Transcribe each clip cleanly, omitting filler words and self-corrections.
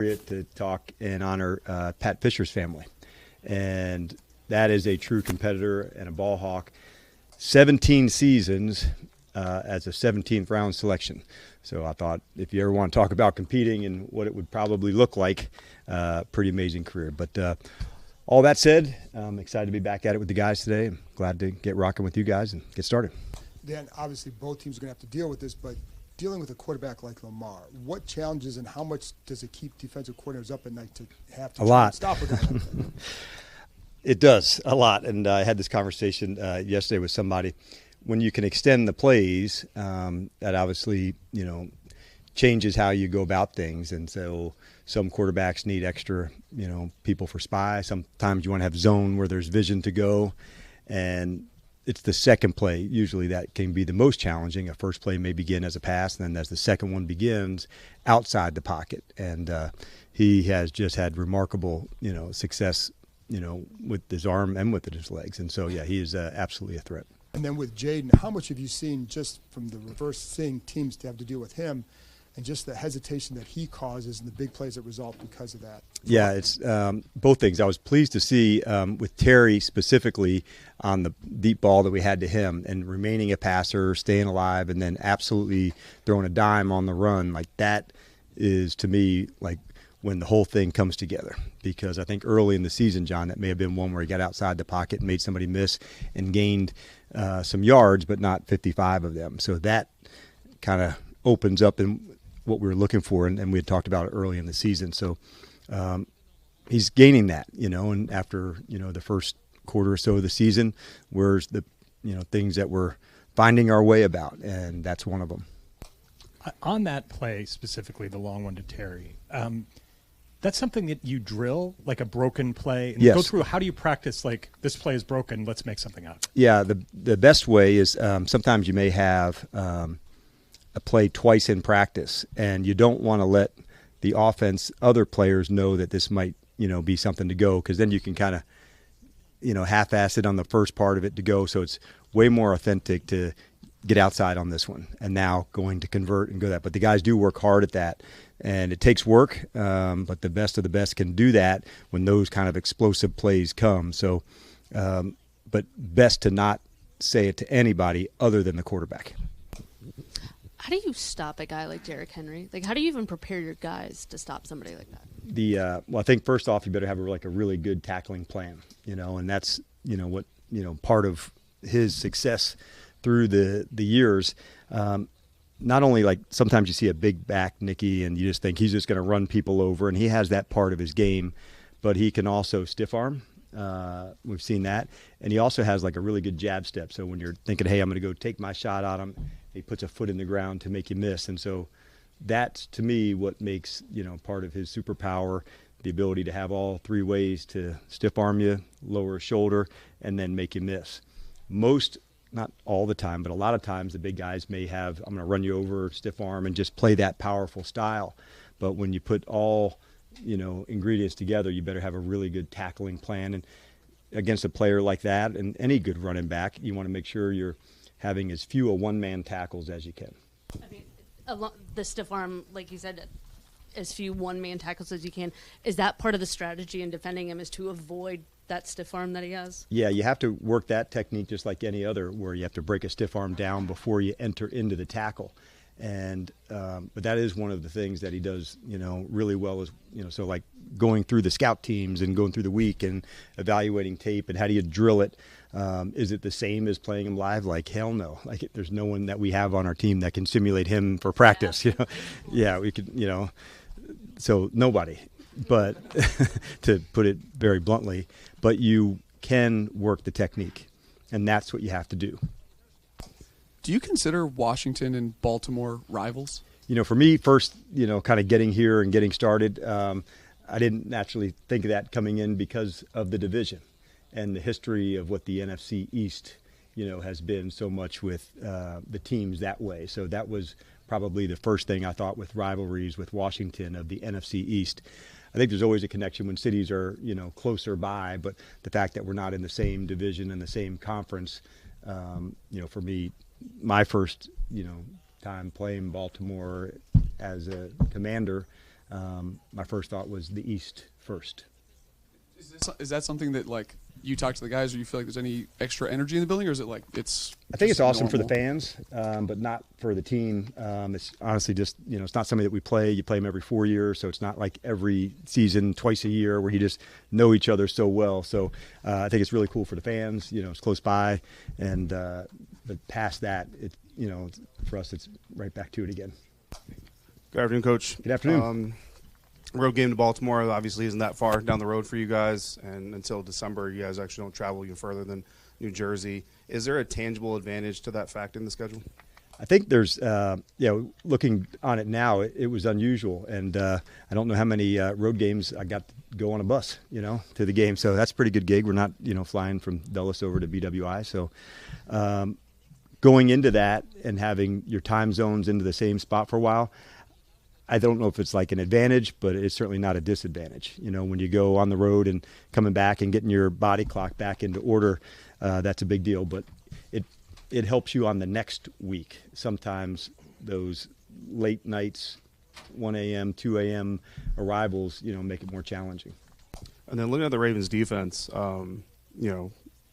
To talk and honor Pat Fisher's family. And that is a true competitor and a ball hawk. 17 seasons as a 17th round selection. So I thought if you ever want to talk about competing and what it would probably look like, pretty amazing career. But all that said, I'm excited to be back at it with the guys today. I'm glad to get rocking with you guys and get started. Dan, obviously both teams are going to have to deal with this, but dealing with a quarterback like Lamar, what challenges and how much does it keep defensive coordinators up at night to have to stop a guy like that? It does, a lot. And I had this conversation yesterday with somebody. When you can extend the plays, that obviously, changes how you go about things. And so some quarterbacks need extra, people for spy. Sometimes you want to have zone where there's vision to go. And it's the second play usually that can be the most challenging. A first play may begin as a pass, and then as the second one begins, outside the pocket. And he has just had remarkable, success, with his arm and with his legs. And so, yeah, he is absolutely a threat. And then with Jaden, how much have you seen just from the reverse, seeing teams to have to deal with him and just the hesitation that he causes and the big plays that result because of that? Yeah, it's both things. I was pleased to see with Terry specifically on the deep ball that we had to him and remaining a passer, staying alive, and then absolutely throwing a dime on the run. Like that is, to me, like when the whole thing comes together. Because I think early in the season, John, that may have been one where he got outside the pocket and made somebody miss and gained some yards, but not 55 of them. So that kind of opens up in what we were looking for, and we had talked about it early in the season. So he's gaining that, and after, the first quarter or so of the season, where's the, things that we're finding our way about, and that's one of them. On that play, specifically the long one to Terry, that's something that you drill, like a broken play? And yes. Go through, how do you practice, like, this play is broken, let's make something up? Yeah, the best way is sometimes you may have a play twice in practice, and you don't want to let the offense, other players know that this might, be something to go, because then you can kind of, half-ass it on the first part of it to go. So it's way more authentic to get outside on this one and now going to convert and go that. But the guys do work hard at that, and it takes work, but the best of the best can do that when those kind of explosive plays come. So, but best to not say it to anybody other than the quarterback. How do you stop a guy like Derrick Henry? Like, how do you even prepare your guys to stop somebody like that? Well, I think first off, you better have a really good tackling plan, and that's, what, part of his success through the years. Not only like sometimes you see a big back Nicky and you just think he's just going to run people over, and he has that part of his game, but he can also stiff arm. We've seen that. And he also has like a really good jab step. So when you're thinking, hey, I'm going to go take my shot on him, he puts a foot in the ground to make you miss. And so that's, to me, what makes, part of his superpower, the ability to have all three ways to stiff arm you, lower his shoulder, and then make you miss. Most, not all the time, but a lot of times the big guys may have, I'm going to run you over, stiff arm, and just play that powerful style. But when you put all, ingredients together, you better have a really good tackling plan. And against a player like that, and any good running back, you want to make sure you're having as few one-man tackles as you can. I mean, the stiff arm, like you said, as few one-man tackles as you can. Is that part of the strategy in defending him, is to avoid that stiff arm that he has? Yeah, you have to work that technique just like any other, where you have to break a stiff arm down before you enter into the tackle. And but that is one of the things that he does, really well. Is so like going through the scout teams and going through the week and evaluating tape and how do you drill it? Is it the same as playing him live? Like, hell no. Like, there's no one that we have on our team that can simulate him for practice. Yeah, we could. So nobody. But to put it very bluntly, but you can work the technique, and that's what you have to do. Do you consider Washington and Baltimore rivals? For me, first, kind of getting here and getting started, I didn't naturally think of that coming in because of the division and the history of what the NFC East, has been so much with the teams that way. So that was probably the first thing I thought with rivalries with Washington of the NFC East. I think there's always a connection when cities are, closer by, but the fact that we're not in the same division and the same conference, for me, my first, time playing Baltimore as a Commander, my first thought was the East first. Is that something that like you talk to the guys, or you feel like there's any extra energy in the building, or is it like it's? I think it's awesome for the normal? fans, but not for the team. It's honestly just, it's not something that we play. You play them every 4 years, so it's not like every season, twice a year, where you just know each other so well. So I think it's really cool for the fans. It's close by, and but past that, for us, it's right back to it again. Good afternoon, Coach. Good afternoon. Road game to Baltimore obviously isn't that far down the road for you guys, and until December, you guys actually don't travel even further than New Jersey. Is there a tangible advantage to that fact in the schedule? I think there's, looking on it now, it was unusual, and I don't know how many road games I got to go on a bus, to the game. So that's a pretty good gig. We're not, flying from Dulles over to BWI. So going into that and having your time zones into the same spot for a while, I don't know if it's like an advantage, but it's certainly not a disadvantage. When you go on the road and coming back and getting your body clock back into order, that's a big deal. But it helps you on the next week. Sometimes those late nights, 1 a.m., 2 a.m. arrivals, make it more challenging. And then looking at the Ravens defense,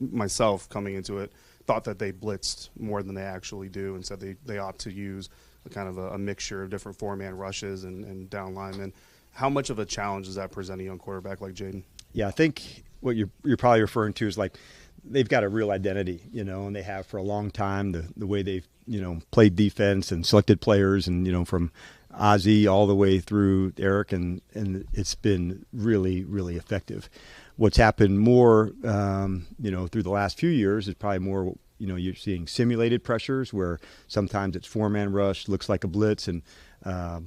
myself coming into it, thought that they blitzed more than they actually do, and said they ought to use kind of a mixture of different four-man rushes and down linemen. How much of a challenge does that present a young quarterback like Jaden? Yeah, I think what you're probably referring to is like they've got a real identity, and they have for a long time, the way they've, played defense and selected players, and, from Ozzie all the way through Derrick, and it's been really, really effective. What's happened more, through the last few years is probably more, you're seeing simulated pressures where sometimes it's four-man rush, looks like a blitz, and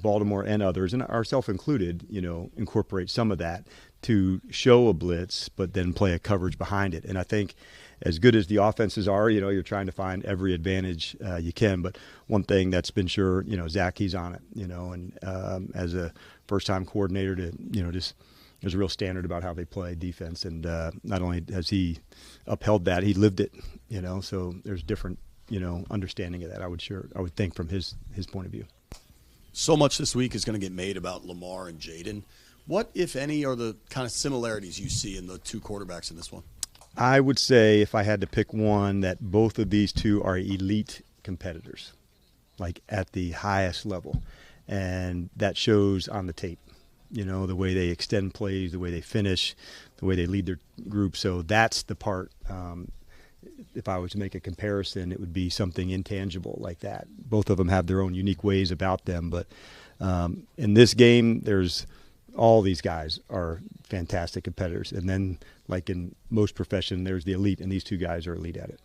Baltimore and others, and ourselves included, incorporate some of that to show a blitz, but then play a coverage behind it. And I think as good as the offenses are, you're trying to find every advantage you can. But one thing that's been sure, Zach, he's on it, and as a first-time coordinator to, just there's a real standard about how they play defense. And not only has he upheld that, he lived it, so there's different, understanding of that, I would think from his point of view. So much this week is going to get made about Lamar and Jaden. What, if any, are the kind of similarities you see in the two quarterbacks in this one? I would say, if I had to pick one, that both of these two are elite competitors, like at the highest level. And that shows on the tape, the way they extend plays, the way they finish, the way they lead their group. So that's the part, if I was to make a comparison, it would be something intangible like that. Both of them have their own unique ways about them. But in this game, all these guys are fantastic competitors. And then, like in most profession, there's the elite, and these two guys are elite at it.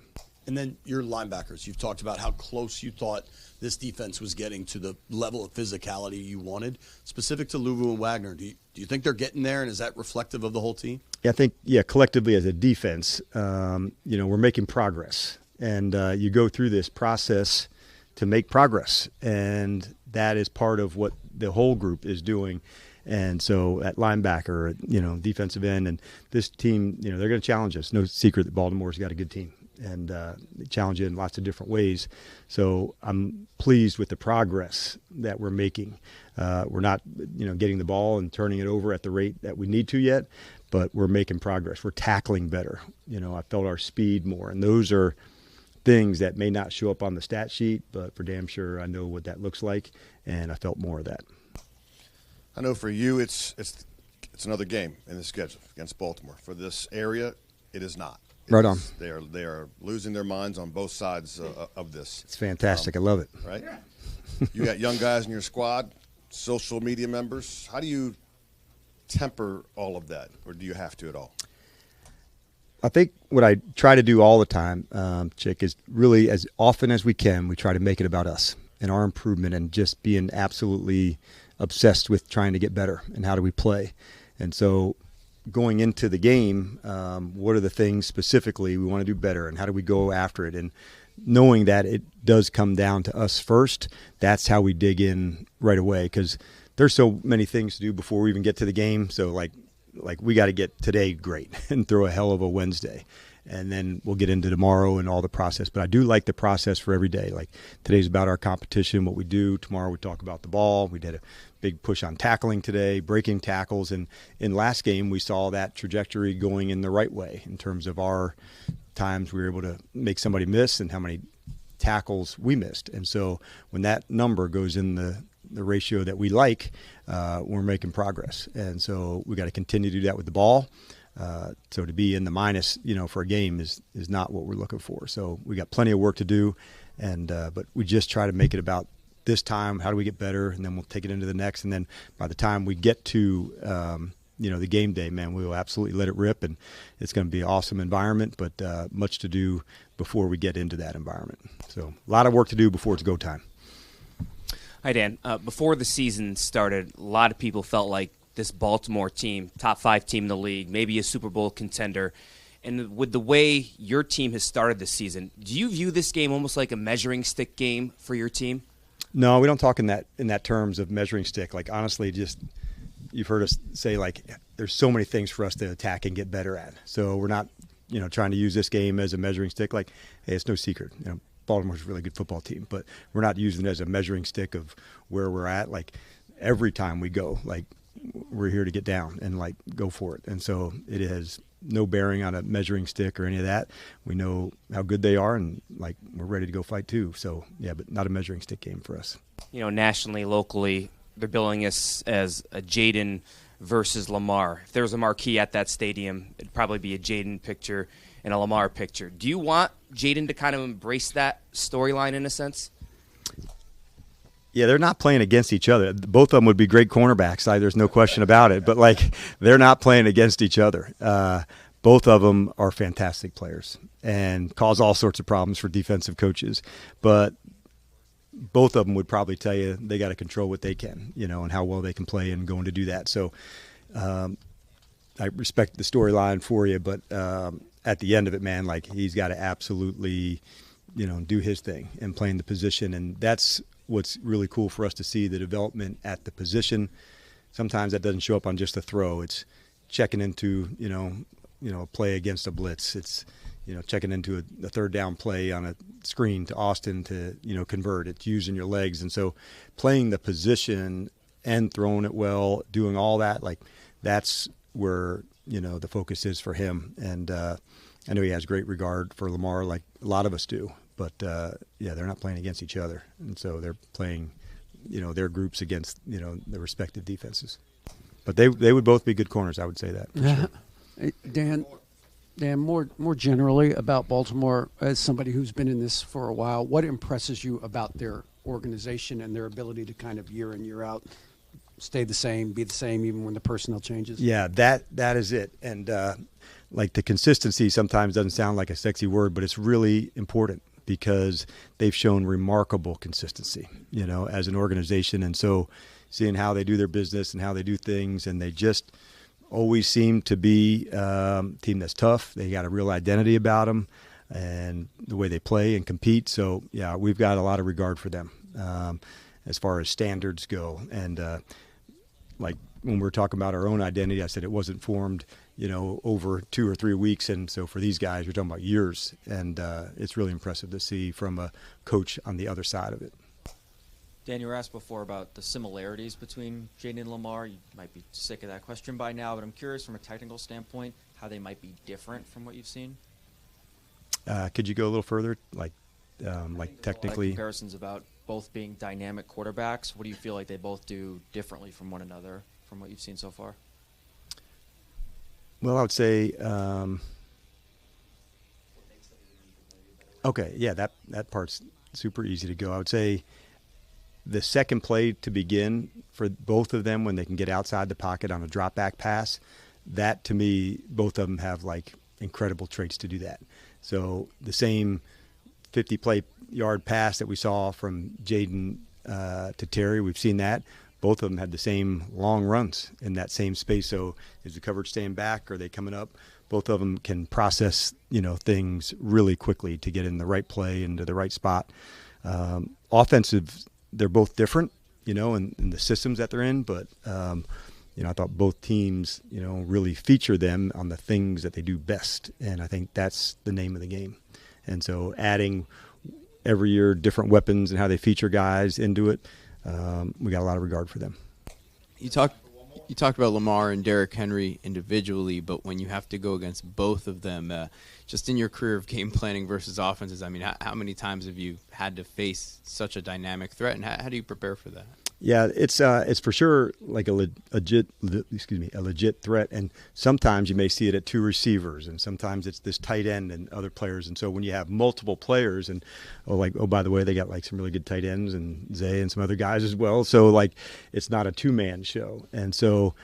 And then your linebackers. You've talked about how close you thought this defense was getting to the level of physicality you wanted. Specific to Luvu and Wagner, do you think they're getting there, and is that reflective of the whole team? Yeah, I think, collectively as a defense, we're making progress. And you go through this process to make progress, and that is part of what the whole group is doing. And so at linebacker, defensive end, and this team, they're going to challenge us. No secret that Baltimore's got a good team, and they challenge you in lots of different ways. So I'm pleased with the progress that we're making. We're not, getting the ball and turning it over at the rate that we need to yet, but we're making progress. We're tackling better. I felt our speed more, and those are things that may not show up on the stat sheet, but for damn sure I know what that looks like, and I felt more of that. I know for you it's another game in the schedule against Baltimore. For this area, it is not. Right on. They are losing their minds on both sides of this. It's fantastic. I love it. Right? You got young guys in your squad, social media members. How do you temper all of that, or do you have to at all? I think what I try to do all the time, Chick, is really as often as we can, we try to make it about us and our improvement, and just being absolutely obsessed with trying to get better and how do we play. And so going into the game, what are the things specifically we want to do better, and how do we go after it? And knowing that it does come down to us first, that's how we dig in right away, because there's so many things to do before we even get to the game. So like we got to get today great and throw a hell of a Wednesday. and then we'll get into tomorrow and all the process. But I do like the process for every day. Like today's about our competition, what we do. Tomorrow we talk about the ball. We did a big push on tackling today, breaking tackles. And in last game, we saw that trajectory going in the right way in terms of our times we were able to make somebody miss and how many tackles we missed. And so when that number goes in the ratio that we like, we're making progress. And so we got to continue to do that with the ball. So to be in the minus, for a game is not what we're looking for. So we got plenty of work to do, and but we just try to make it about this time. How do we get better? And then we'll take it into the next. And then by the time we get to the game day, man, we will absolutely let it rip, and it's going to be an awesome environment. But much to do before we get into that environment. So a lot of work to do before it's go time. Hi, Dan. Before the season started, a lot of people felt like this Baltimore team, top 5 team in the league, maybe a Super Bowl contender. And with the way your team has started this season, do you view this game almost like a measuring stick game for your team? No, we don't talk in that terms of measuring stick. Like, honestly, just you've heard us say, like, there's so many things for us to attack and get better at. So we're not, trying to use this game as a measuring stick. Like, hey, it's no secret. Baltimore's a really good football team, but we're not using it as a measuring stick of where we're at. Like, every time we go, like, we're here to get down and like go for it. And so it has no bearing on a measuring stick or any of that. We know how good they are, and like we're ready to go fight too. So yeah, but not a measuring stick game for us. Nationally, locally, they're billing us as a Jaden versus Lamar. If there was a marquee at that stadium, it'd probably be a Jaden picture and a Lamar picture. Do you want Jaden to kind of embrace that storyline in a sense? Yeah, they're not playing against each other. Both of them would be great cornerbacks. There's no question about it. But, like, they're not playing against each other. Both of them are fantastic players and cause all sorts of problems for defensive coaches. But both of them would probably tell you they got to control what they can, and how well they can play and going to do that. So I respect the storyline for you. But at the end of it, man, like, he's got to absolutely, do his thing and playing the position. And that's what's really cool for us to see, the development at the position. Sometimes that doesn't show up on just a throw. It's checking into, a play against a blitz. It's, checking into a third down play on a screen to Austin to, convert. It's using your legs. And so playing the position and throwing it well, doing all that, like, that's where, the focus is for him. And I know he has great regard for Lamar, like a lot of us do. But, they're not playing against each other. And so they're playing, their groups against, their respective defenses. But they would both be good corners, I would say that. For sure. Dan, more generally about Baltimore, as somebody who's been in this for a while, what impresses you about their organization and their ability to kind of year in, year out stay the same, be the same even when the personnel changes? Yeah, that is it. And, like, the consistency sometimes doesn't sound like a sexy word, but it's really important, because they've shown remarkable consistency, as an organization. And so seeing how they do their business and how they do things, and they just always seem to be a team that's tough. They got a real identity about them and the way they play and compete. So, yeah, we've got a lot of regard for them as far as standards go. And like when we're talking about our own identity, I said it wasn't formed over 2 or 3 weeks. And so for these guys, you're talking about years. And it's really impressive to see from a coach on the other side of it. Dan, you were asked before about the similarities between Jaden and Lamar. You might be sick of that question by now, but I'm curious from a technical standpoint how they might be different from what you've seen. Could you go a little further, like technically? Comparisons about both being dynamic quarterbacks. What do you feel like they both do differently from one another from what you've seen so far? Well, I would say, okay, yeah, that part's super easy to go. I would say the second play to begin for both of them, when they can get outside the pocket on a drop back pass, that to me, both of them have like incredible traits to do that. So the same 50-yard pass that we saw from Jaden to Terry, we've seen that. Both of them had the same long runs in that same space. So is the coverage staying back? Are they coming up? Both of them can process, things really quickly to get in the right play into the right spot. Offensive, they're both different, in the systems that they're in. But I thought both teams, really feature them on the things that they do best. And I think that's the name of the game. And so adding every year different weapons and how they feature guys into it, we got a lot of regard for them. You talked about Lamar and Derrick Henry individually, but when you have to go against both of them, just in your career of game planning versus offenses, I mean, how many times have you had to face such a dynamic threat, and how do you prepare for that? Yeah, it's for sure like a legit threat, and sometimes you may see it at two receivers, and sometimes it's this tight end and other players. And so when you have multiple players, and by the way, they got like some really good tight ends and Zay and some other guys as well. So like it's not a two-man show, and so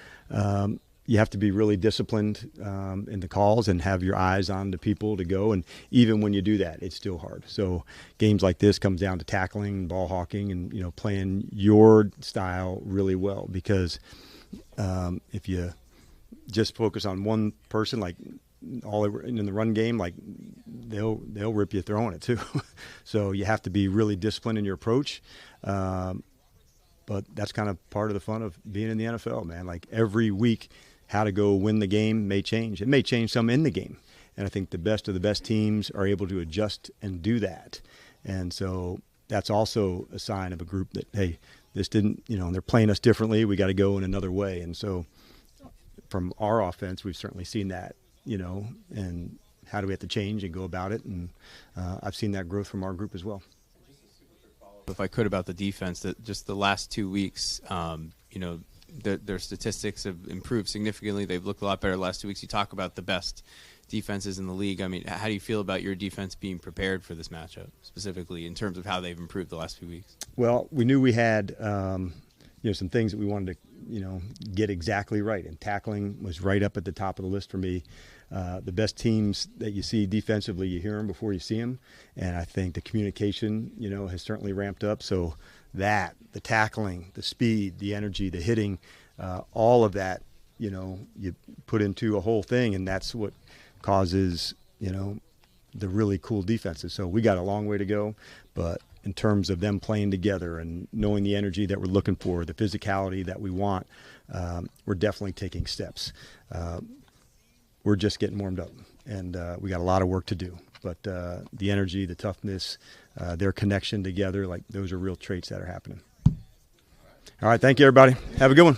you have to be really disciplined in the calls and have your eyes on the people to go. And even when you do that, it's still hard. So games like this comes down to tackling, ball hawking, and playing your style really well. Because if you just focus on one person, like all in the run game, like they'll rip you throwing it too. So you have to be really disciplined in your approach. But that's kind of part of the fun of being in the NFL, man. Like every week, how to go win the game may change. It may change some in the game. And I think the best of the best teams are able to adjust and do that. And so that's also a sign of a group that, hey, this didn't, they're playing us differently. We got to go in another way. And so from our offense, we've certainly seen that, and how do we have to change and go about it. And I've seen that growth from our group as well. If I could, about the defense, that just the last 2 weeks, their statistics have improved significantly. They've looked a lot better the last 2 weeks. You talk about the best defenses in the league. I mean, how do you feel about your defense being prepared for this matchup, specifically in terms of how they've improved the last few weeks? Well, we knew we had some things that we wanted to get exactly right, and tackling was right up at the top of the list for me. The best teams that you see defensively, you hear them before you see them, and I think the communication has certainly ramped up. So that, the tackling, the speed, the energy, the hitting, all of that, you put into a whole thing, and that's what causes the really cool defenses. So we got a long way to go, but in terms of them playing together and knowing the energy that we're looking for, the physicality that we want, we're definitely taking steps. We're just getting warmed up, and we got a lot of work to do. But the energy, the toughness, their connection together, like those are real traits that are happening. All right, thank you, everybody. Have a good one.